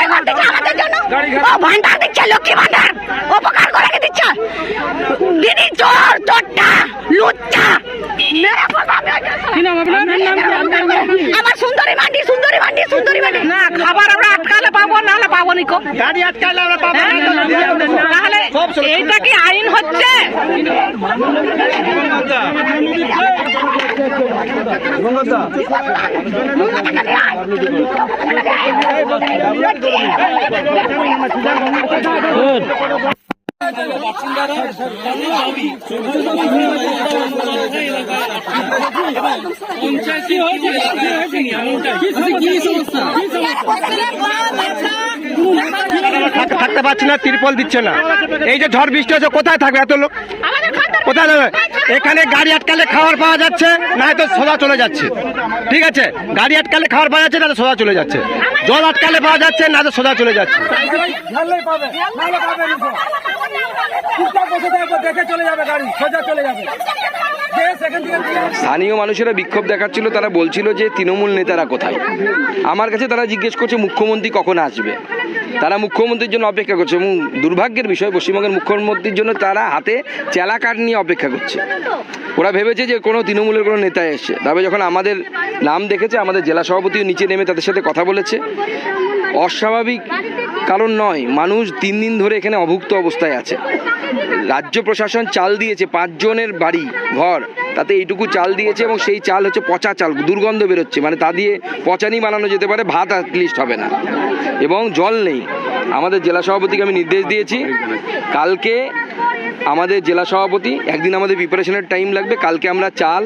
উপকার করতেছে আমাদের জন্য। ও ভান্ডার দিচ্ছে, লক্ষ্মী ভান্ডার উপকার করে দিচ্ছে। দিদি চোর, চোরটা, লুচ্চা, মেরে ফেলবো আমি। আমার সুন্দরী মান্ডি, সুন্দরী মান্ডি, সুন্দরী মান্ডি। না, খাবার আমরা আটকালে পাবো, নাহলে পাবো নিকো। গাড়ি আটকালে আমরা পাবো না, তাহলে এইটা কি আইন হচ্ছে? থাকতে পারছি না, তিরপল দিচ্ছে না। এই যে ঝড় বৃষ্টি হচ্ছে, কোথায় থাকবে এত লোক? কোথায় যাবে? এখানে গাড়ি আটকালে খাবার পাওয়া যাচ্ছে, না হয়তো সোজা চলে যাচ্ছে। ঠিক আছে, গাড়ি আটকালে খাবার পাওয়া যাচ্ছে, না তো সোজা চলে যাচ্ছে। জল আটকালে পাওয়া যাচ্ছে, না তো সোজা চলে যাচ্ছে। স্থানীয় মানুষেরা বিক্ষোভ দেখাচ্ছিল, তারা বলছিল যে তৃণমূল নেতারা কোথায়। আমার কাছে তারা জিজ্ঞেস করছে মুখ্যমন্ত্রী কখন আসবে। তারা মুখ্যমন্ত্রীর জন্য অপেক্ষা করছে এবং দুর্ভাগ্যের বিষয় পশ্চিমবঙ্গের মুখ্যমন্ত্রীর জন্য তারা হাতে চেলা কাঠ নিয়ে অপেক্ষা করছে। ওরা ভেবেছে যে কোনো তৃণমূলের কোনো নেতা এসছে, তবে যখন আমাদের নাম দেখেছে, আমাদের জেলা সভাপতিও নিচে নেমে তাদের সাথে কথা বলেছে। অস্বাভাবিক কারণ নয়, মানুষ 3 দিন ধরে এখানে অভুক্ত অবস্থায় আছে। রাজ্য প্রশাসন চাল দিয়েছে, 5 জনের বাড়ি ঘর, তাতে এইটুকু চাল দিয়েছে এবং সেই চাল হচ্ছে পচা চাল, দুর্গন্ধ বেরোচ্ছে। মানে তা দিয়ে পচানি বানানো যেতে পারে, ভাত অ্যাটলিস্ট হবে না। এবং জল নেই। আমাদের জেলা সভাপতিকে আমি নির্দেশ দিয়েছি, কালকে আমাদের জেলা সভাপতি, একদিন আমাদের প্রিপারেশনের টাইম লাগবে, কালকে আমরা চাল,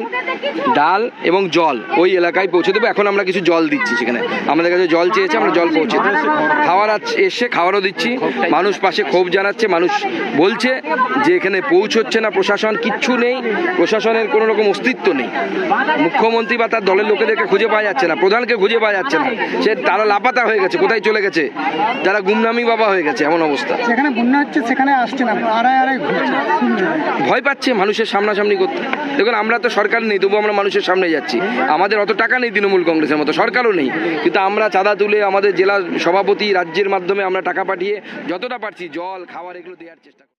ডাল এবং জল ওই এলাকায় পৌঁছে দেবো। এখন আমরা কিছু জল দিচ্ছি, সেখানে আমাদের কাছে জল চেয়েছে, আমরা জল পৌঁছে দেবো। খাওয়ার এসে খাওয়ারও দিচ্ছি। মানুষ পাশে ক্ষোভ জানাচ্ছে, মানুষ বলছে যে এখানে পৌঁছচ্ছে না প্রশাসন, কিচ্ছু নেই, প্রশাসনের কোনো রকম অস্তিত্ব নেই। মুখ্যমন্ত্রী বা তার দলের লোকেদেরকে খুঁজে পাওয়া যাচ্ছে না, প্রধানকে খুঁজে পাওয়া যাচ্ছে না। তারা লাপাতা হয়ে গেছে, কোথায় চলে গেছে, তারা গুমনামি বাবা হয়ে গেছে, এমন অবস্থা। সেখানে বন্যা হচ্ছে, সেখানে আসছে না, ভয় পাচ্ছে মানুষের সামনাসামনি করতে। দেখুন, আমরা তো সরকার নেই, তবু আমরা মানুষের সামনে যাচ্ছি। আমাদের অত টাকা নেই তৃণমূল কংগ্রেসের মতো, সরকারও নেই, কিন্তু আমরা চাঁদা তুলে আমাদের জেলা সভাপতি রাজ্যের মাধ্যমে আমরা টাকা পাঠিয়ে যতটা পারছি জল, খাবার এগুলো দেওয়ার চেষ্টা করি।